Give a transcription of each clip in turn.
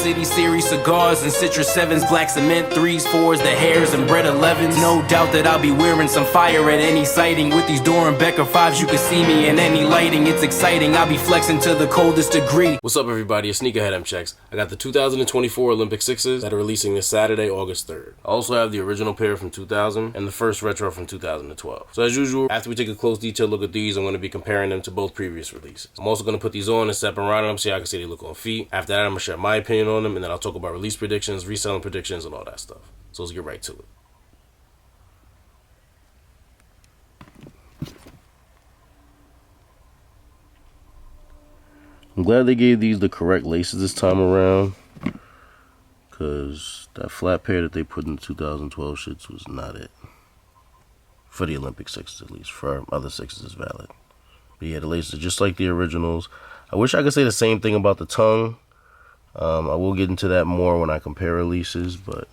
City Series cigars and Citrus 7s, black cement 3s, 4s, the hairs and bread 11s. No doubt that I'll be wearing some fire at any sighting. With these Doran Becker 5s, you can see me in any lighting. It's exciting, I'll be flexing to the coldest degree. What's up, everybody? It's Sneakerhead M-Checks. I got the 2024 Olympic 6s that are releasing this Saturday, August 3rd. I also have the original pair from 2000 and the first retro from 2012. So as usual, after we take a close detailed look at these, I'm going to be comparing them to both previous releases. I'm also going to put these on and step around them so y'all can see they look on feet. After that, I'm going to share my opinion on them, and then I'll talk about release predictions, reselling predictions, and all that stuff. So let's get right to it. I'm glad they gave these the correct laces this time around, because that flat pair that they put in the 2012 shits was not it. For the Olympic 6s at least. For other 6s it's valid. But yeah, the laces are just like the originals. I wish I could say the same thing about the tongue. I will get into that more when I compare releases, but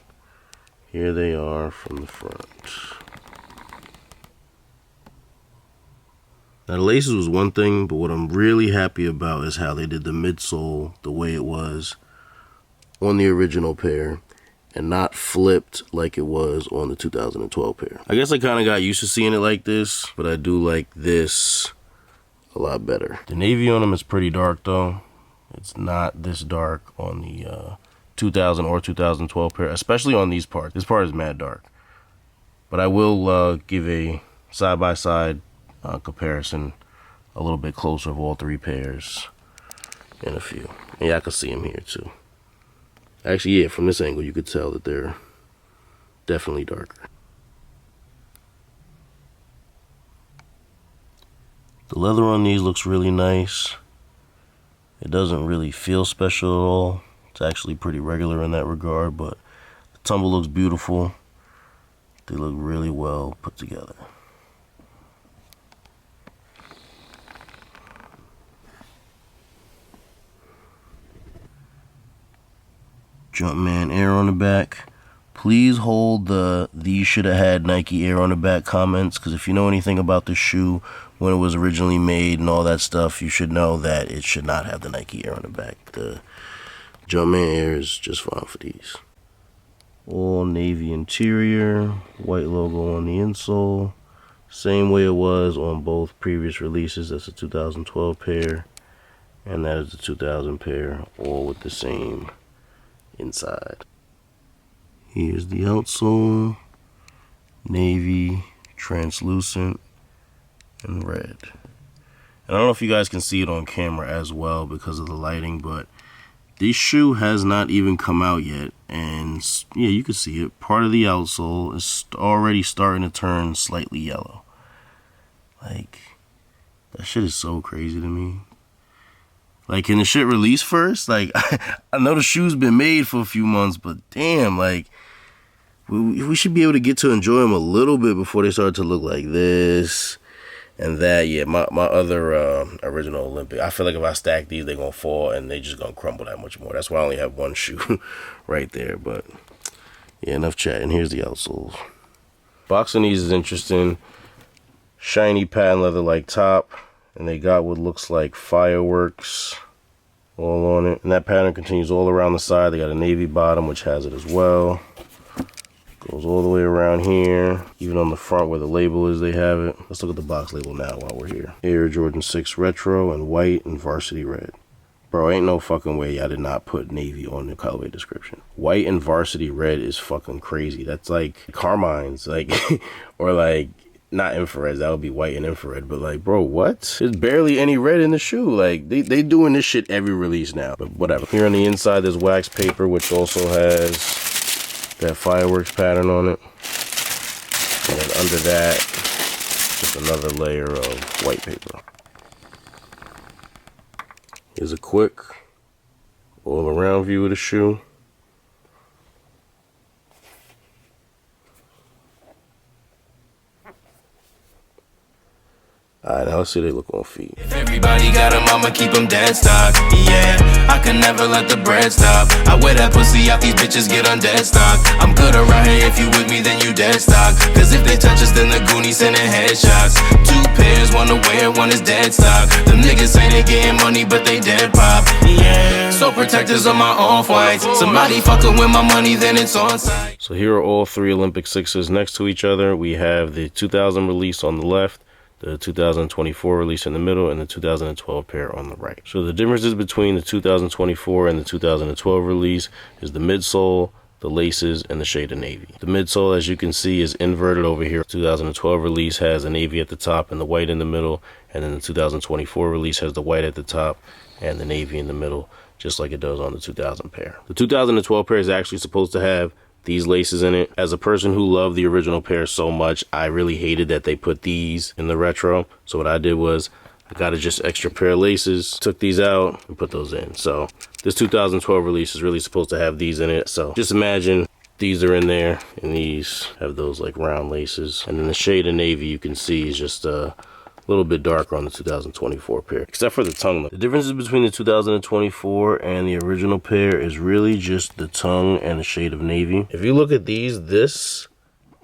here they are from the front. Now the laces was one thing, but what I'm really happy about is how they did the midsole the way it was on the original pair and not flipped like it was on the 2012 pair. I guess I kind of got used to seeing it like this, but I do like this a lot better. The navy on them is pretty dark though. It's not this dark on the 2000 or 2012 pair, especially on these parts. This part is mad dark. But I will give a side-by-side comparison a little bit closer of all three pairs in a few. And y'all can see them here too. Actually, yeah, from this angle you could tell that they're definitely darker. The leather on these looks really nice. It doesn't really feel special at all. It's actually pretty regular in that regard, but the tumble looks beautiful. They look really well put together. Jumpman Air on the back. Please hold the "these should have had Nike Air on the back" comments, because if you know anything about the shoe, when it was originally made and all that stuff, you should know that it should not have the Nike Air on the back. The Jumpman Air is just fine for these. All navy interior, white logo on the insole. Same way it was on both previous releases. That's a 2012 pair, and that is the 2000 pair, all with the same inside. Here's the outsole, navy, translucent, and red. And I don't know if you guys can see it on camera as well because of the lighting, but this shoe has not even come out yet, and yeah, you can see it. Part of the outsole is already starting to turn slightly yellow. Like, that shit is so crazy to me. Like, can the shit release first? Like, I know the shoe's been made for a few months, but damn, like, we should be able to get to enjoy them a little bit before they start to look like this and that. Yeah, my other original Olympic, I feel like if I stack these, they're going to fall and they just going to crumble that much more. That's why I only have one shoe right there. But, yeah, enough chatting. Here's the outsoles. Box on these is interesting. Shiny patent leather-like top. And they got what looks like fireworks all on it. And that pattern continues all around the side. They got a navy bottom, which has it as well. Goes all the way around here. Even on the front where the label is, they have it. Let's look at the box label now while we're here. Air Jordan 6 Retro in white and varsity red. Bro, ain't no fucking way y'all did not put navy on the colorway description. White and varsity red is fucking crazy. That's like Carmine's, like, or like, not infrared, that would be white and infrared, but like, bro, what? There's barely any red in the shoe. Like, they doing this shit every release now, but whatever. Here on the inside, there's wax paper, which also has that fireworks pattern on it. And then under that, just another layer of white paper. Here's a quick all-around view of the shoe. Alright, now let's see they look on feet. If everybody got 'em, I'ma keep 'em dead stock. Yeah, I can never let the bread stop. I wear that pussy out, these bitches get on dead stock. I'm good around here, if you with me, then you dead stock. Cause if they touch us, then the Goonies sending headshots. 2 pairs, one to wear, one is dead stock. Them niggas say they getting money, but they dead pop. Yeah, so protectors on my off-whites. Somebody fucking with my money, then it's on site. So here are all 3 Olympic sixes next to each other. We have the 2000 release on the left, the 2024 release in the middle, and the 2012 pair on the right. So the differences between the 2024 and the 2012 release is the midsole, the laces, and the shade of navy. The midsole, as you can see, is inverted over here. 2012 release has a navy at the top and the white in the middle, and then the 2024 release has the white at the top and the navy in the middle, just like it does on the 2000 pair. The 2012 pair is actually supposed to have these laces in it. As a person who loved the original pair so much, I really hated that they put these in the retro. So what I did was I got a just extra pair of laces, took these out and put those in. So this 2012 release is really supposed to have these in it. So just imagine these are in there and these have those like round laces. And then the shade of navy you can see is just a little bit darker on the 2024 pair, except for the tongue. The differences between the 2024 and the original pair is really just the tongue and the shade of navy. If you look at these, this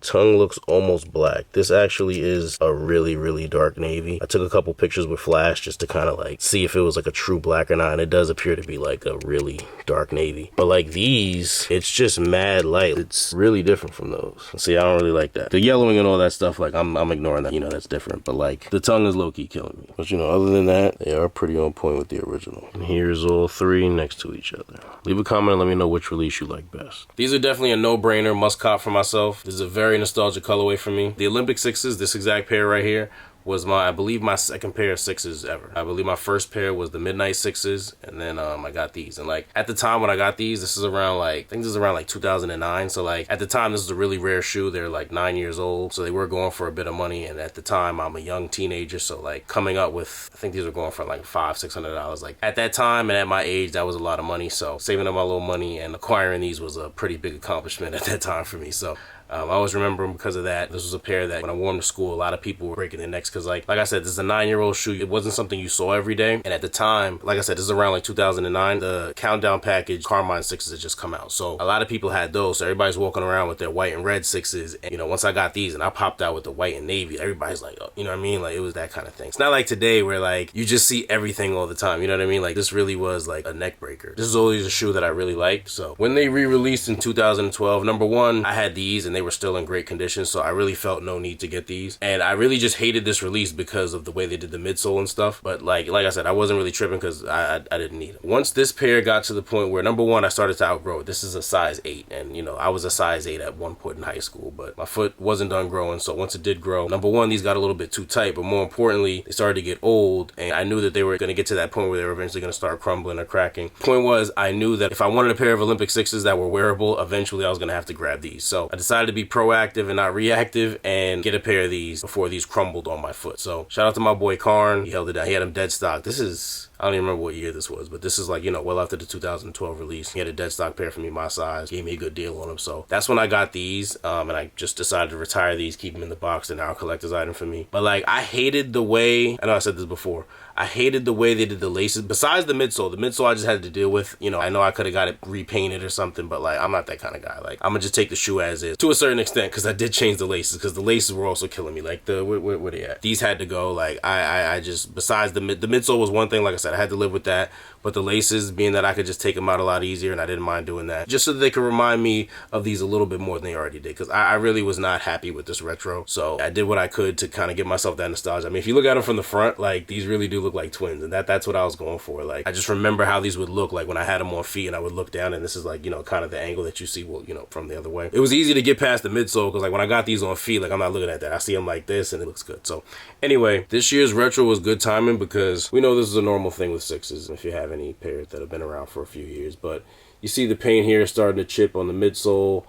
tongue looks almost black. This actually is a really dark navy. I took a couple pictures with flash just to kind of like see if it was like a true black or not, and it does appear to be like a really dark navy. But like these, it's just mad light. It's really different from those. See, I don't really like that. The yellowing and all that stuff, like I'm ignoring that. You know, that's different. But like the tongue is low-key killing me. But you know, other than that, they are pretty on point with the original. And here's all 3 next to each other. Leave a comment and let me know which release you like best. These are definitely a no-brainer, must cop for myself. This is a very nostalgic colorway for me. The Olympic sixes, this exact pair right here, was I believe my second pair of sixes ever. I believe my first pair was the Midnight sixes, and then I got these. And like at the time when I got these, this is around like, I think this is around like 2009. So like at the time, this is a really rare shoe. They're like 9 years old, so they were going for a bit of money. And at the time, I'm a young teenager, so like coming up with, I think these were going for like $500-600. Like at that time and at my age, that was a lot of money. So saving up my little money and acquiring these was a pretty big accomplishment at that time for me. So I always remember them because of that. This was a pair that when I wore them to school, a lot of people were breaking their necks because like I said, this is a 9-year-old shoe. It wasn't something you saw every day. And at the time, like I said, this is around like 2009. The Countdown package Carmine sixes had just come out. So a lot of people had those. So everybody's walking around with their white and red sixes. And you know, once I got these and I popped out with the white and navy, everybody's like, oh, you know what I mean? Like it was that kind of thing. It's not like today where like you just see everything all the time. You know what I mean? Like this really was like a neck breaker. This is always a shoe that I really liked. So when they re-released in 2012, number one, I had these and they were still in great condition. So I really felt no need to get these. And I really just hated this release because of the way they did the midsole and stuff. But like I said, I wasn't really tripping because I didn't need it. Once this pair got to the point where number one, I started to outgrow it. This is a size 8. And you know, I was a size 8 at one point in high school, but my foot wasn't done growing. So once it did grow, number one, these got a little bit too tight, but more importantly, they started to get old. And I knew that they were going to get to that point where they were eventually going to start crumbling or cracking. Point was, I knew that if I wanted a pair of Olympic sixes that were wearable, eventually I was going to have to grab these. So I decided to be proactive and not reactive and get a pair of these before these crumbled on my foot. So shout out to my boy Karn. He held it down. He had them dead stock. This is, I don't even remember what year this was, but this is like, you know, well after the 2012 release. He had a dead stock pair for me my size. Gave me a good deal on them. So that's when I got these. And I just decided to retire these, keep them in the box. They're now a collector's item for me. But like, I hated the way, I know I said this before, I hated the way they did the laces. Besides the midsole I just had to deal with. You know, I know I could have got it repainted or something, but like, I'm not that kind of guy. Like, I'm gonna just take the shoe as is to a certain extent because I did change the laces because the laces were also killing me. Like, where they at? These had to go. Like, I just, besides the midsole was one thing. Like I said, I had to live with that. But the laces, being that I could just take them out a lot easier and I didn't mind doing that. Just so that they could remind me of these a little bit more than they already did. Because I really was not happy with this retro. So I did what I could to kind of give myself that nostalgia. I mean, if you look at them from the front, like, these really do look like twins. And that's what I was going for. Like, I just remember how these would look like when I had them on feet and I would look down and this is like, you know, kind of the angle that you see, well, you know, from the other way. It was easy to get past the midsole because like when I got these on feet, like I'm not looking at that. I see them like this and it looks good. So anyway, this year's retro was good timing because we know this is a normal thing with sixes if you haven't. many pairs that have been around for a few years. But you see the paint here starting to chip on the midsole.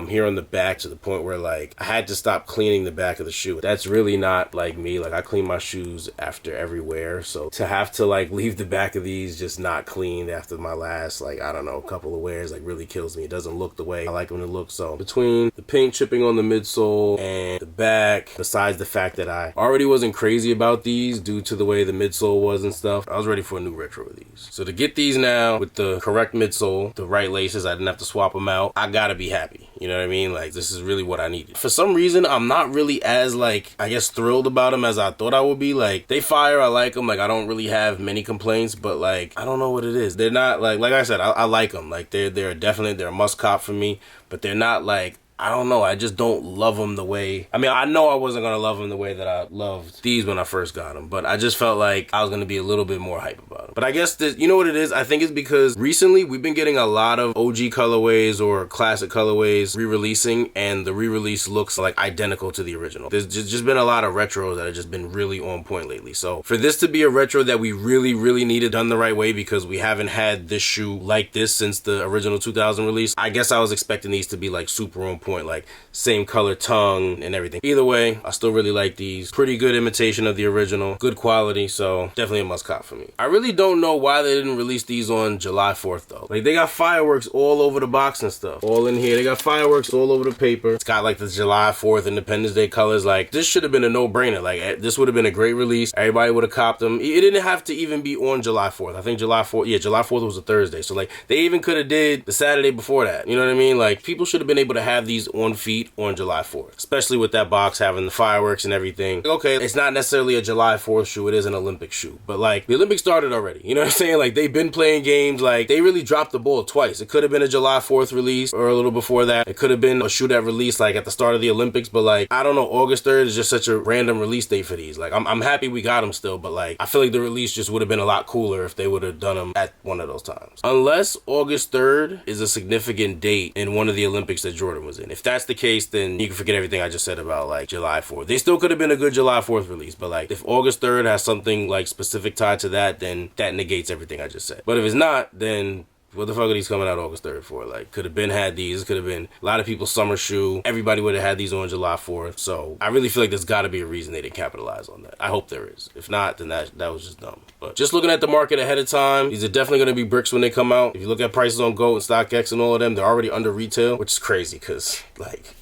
Here on the back, to the point where like I had to stop cleaning the back of the shoe. That's really not like me. Like I clean my shoes after every wear, so to have to like leave the back of these just not cleaned after my last, like, I don't know, couple of wears, like really kills me. It doesn't look the way I like them to look. So between the paint chipping on the midsole and the back, besides the fact that I already wasn't crazy about these due to the way the midsole was and stuff, I was ready for a new retro of these. So to get these now with the correct midsole, the right laces, I didn't have to swap them out, I gotta be happy. You know what I mean? Like, this is really what I needed. For some reason, I'm not really as, like, I guess thrilled about them as I thought I would be. Like, they fire, I like them. Like, I don't really have many complaints, but, like, I don't know what it is. They're not, like I said, I like them. Like, they're definitely, they're a must cop for me, but they're not, like, I don't know. I just don't love them the way... I mean, I know I wasn't going to love them the way that I loved these when I first got them, but I just felt like I was going to be a little bit more hype about them. But I guess, you know what it is? I think it's because recently we've been getting a lot of OG colorways or classic colorways re-releasing, and the re-release looks like identical to the original. There's just been a lot of retros that have just been really on point lately. So for this to be a retro that we really, really needed done the right way, because we haven't had this shoe like this since the original 2000 release, I guess I was expecting these to be like super on point, like same color tongue and everything. Either way, I still really like these. Pretty good imitation of the original, good quality, so definitely a must cop for me. I really don't know why they didn't release these on July 4th though. Like, they got fireworks all over the box and stuff, all in here. They got fireworks all over the paper. It's got like the July 4th Independence Day colors. Like, this should have been a no-brainer. Like, this would have been a great release. Everybody would have copped them. It didn't have to even be on July 4th. I think July 4th was a Thursday, so like they even could have did the Saturday before that. You know what I mean? Like, people should have been able to have these on feet on July 4th, especially with that box having the fireworks and everything. Okay, it's not necessarily a July 4th shoe, it is an Olympic shoe, but like, the Olympics started already, you know what I'm saying? Like, they've been playing games. Like, they really dropped the ball twice. It could have been a July 4th release or a little before that. It could have been a shoe that released like at the start of the Olympics, but like, I don't know, August 3rd is just such a random release date for these. Like, I'm happy we got them still, but like, I feel like the release just would have been a lot cooler if they would have done them at one of those times. Unless August 3rd is a significant date in one of the Olympics that Jordan was in. If that's the case, then you can forget everything I just said about like July 4th. They still could have been a good July 4th release, but like, if August 3rd has something like specific tied to that, then that negates everything I just said. But if it's not, then what the fuck are these coming out August 3rd for? Like, could have been had these. Could have been a lot of people's summer shoe. Everybody would have had these on July 4th. So I really feel like there's got to be a reason they didn't capitalize on that. I hope there is. If not, then that was just dumb. But just looking at the market ahead of time, these are definitely going to be bricks when they come out. If you look at prices on GOAT and StockX and all of them, they're already under retail, which is crazy because, like,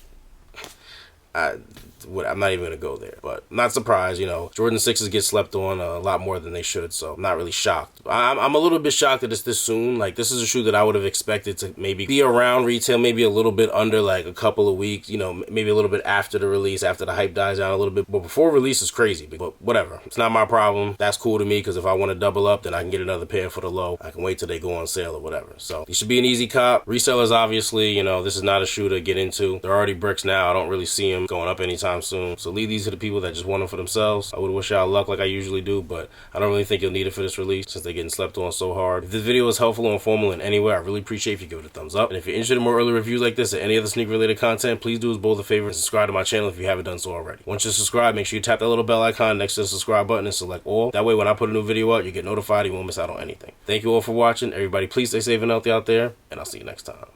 I'm not even going to go there, but I'm not surprised. You know, Jordan 6s get slept on a lot more than they should, so I'm not really shocked. I'm a little bit shocked that it's this soon. Like, this is a shoe that I would have expected to maybe be around retail, maybe a little bit under like a couple of weeks, you know, maybe a little bit after the release, after the hype dies down a little bit. But before release is crazy, but whatever. It's not my problem. That's cool to me, because if I want to double up, then I can get another pair for the low. I can wait till they go on sale or whatever. So it should be an easy cop. Resellers, obviously, you know, this is not a shoe to get into. They're already bricks now. I don't really see them going up anytime soon. So leave these to the people that just want them for themselves. I would wish y'all luck like I usually do, but I don't really think you'll need it for this release since they're getting slept on so hard. If this video was helpful or informative in any way, I really appreciate if you give it a thumbs up. And if you're interested in more early reviews like this or any other sneaker related content, please do us both a favor and subscribe to my channel if you haven't done so already. Once you subscribe, make sure you tap that little bell icon next to the subscribe button and select all. That way when I put a new video out, you get notified, you won't miss out on anything. Thank you all for watching. Everybody please stay safe and healthy out there, and I'll see you next time.